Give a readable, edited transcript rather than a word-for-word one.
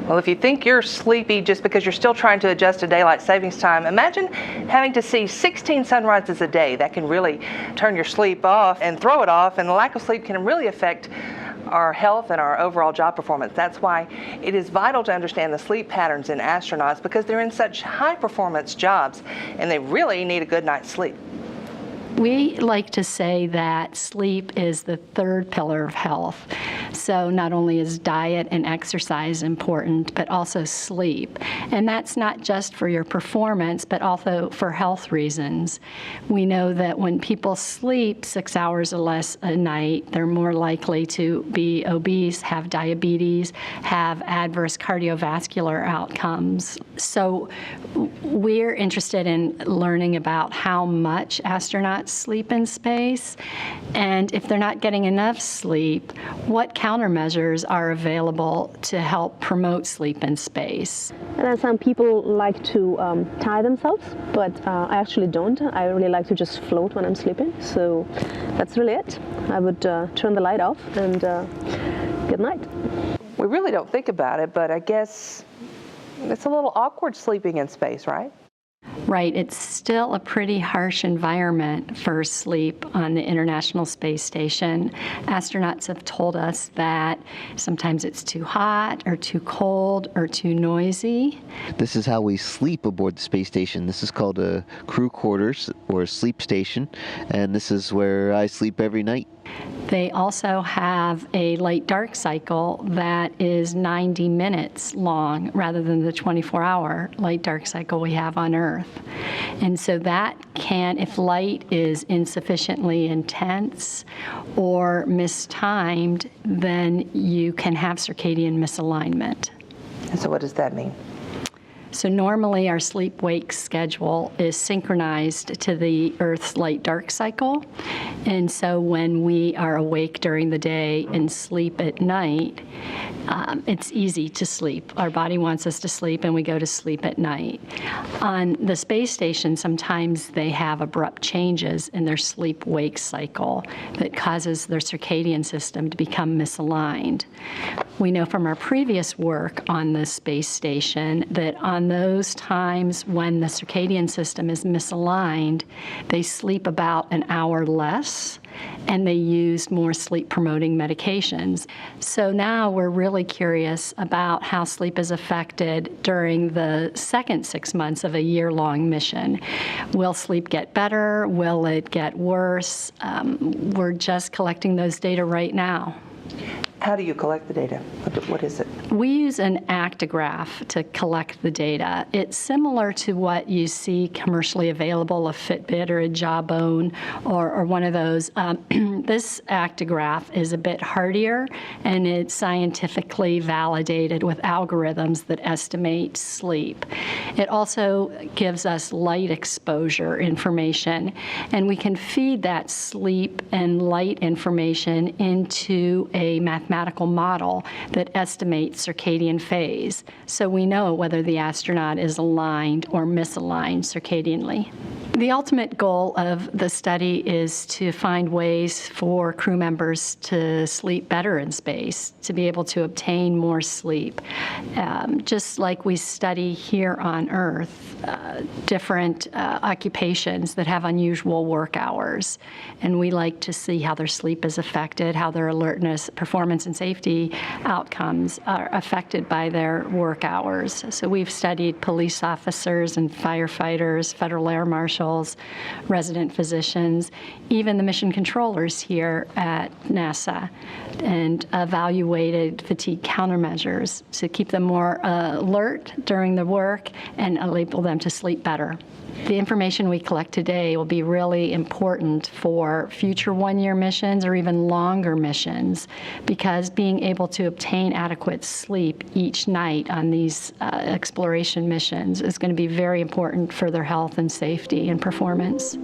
Well, if you think you're sleepy just because you're still trying to adjust to daylight savings time, imagine having to see 16 sunrises a day. That can really turn your sleep off and throw it off, and the lack of sleep can really affect our health and our overall job performance. That's why it is vital to understand the sleep patterns in astronauts, because they're in such high performance jobs and they really need a good night's sleep. We like to say that sleep is the third pillar of health. So not only is diet and exercise important, but also sleep. And that's not just for your performance, but also for health reasons. We know that when people sleep 6 hours or less a night, they're more likely to be obese, have diabetes, have adverse cardiovascular outcomes. So we're interested in learning about how much astronauts sleep in space, and if they're not getting enough sleep, what countermeasures are available to help promote sleep in space. And then some people like to tie themselves, but I actually don't. I really like to just float when I'm sleeping, so that's really it. I would turn the light off and good night. We really don't think about it, but I guess it's a little awkward sleeping in space, right? Right. It's still a pretty harsh environment for sleep on the International Space Station. Astronauts have told us that sometimes it's too hot or too cold or too noisy. This is how we sleep aboard the space station. This is called a crew quarters or sleep station, and this is where I sleep every night. They also have a light-dark cycle that is 90 minutes long rather than the 24-hour light-dark cycle we have on Earth. And so that can, if light is insufficiently intense or mistimed, then you can have circadian misalignment. And so what does that mean? So normally our sleep-wake schedule is synchronized to the Earth's light-dark cycle. And so when we are awake during the day and sleep at night, it's easy to sleep. Our body wants us to sleep, and we go to sleep at night. On the space station, sometimes they have abrupt changes in their sleep-wake cycle that causes their circadian system to become misaligned. We know from our previous work on the space station that on those times when the circadian system is misaligned, they sleep about an hour less, and they use more sleep-promoting medications. So now we're really curious about how sleep is affected during the second 6 months of a year-long mission. Will sleep get better? Will it get worse? We're just collecting those data right now. How do you collect the data? What is it? We use an actigraph to collect the data. It's similar to what you see commercially available, a Fitbit or a Jawbone or one of those. This actigraph is a bit hardier, and it's scientifically validated with algorithms that estimate sleep. It also gives us light exposure information, and we can feed that sleep and light information into a mathematical model that estimates circadian phase, so we know whether the astronaut is aligned or misaligned circadianly. The ultimate goal of the study is to find ways for crew members to sleep better in space, to be able to obtain more sleep. Just like we study here on Earth, different occupations that have unusual work hours. And we like to see how their sleep is affected, how their alertness, performance, and safety outcomes are affected by their work hours. So we've studied police officers and firefighters, federal air marshals, resident physicians, even the mission controllers here at NASA, and evaluated fatigue countermeasures to keep them more alert during the work and enable them to sleep better. The information we collect today will be really important for future one-year missions or even longer missions, because being able to obtain adequate sleep each night on these exploration missions is going to be very important for their health and safety and performance.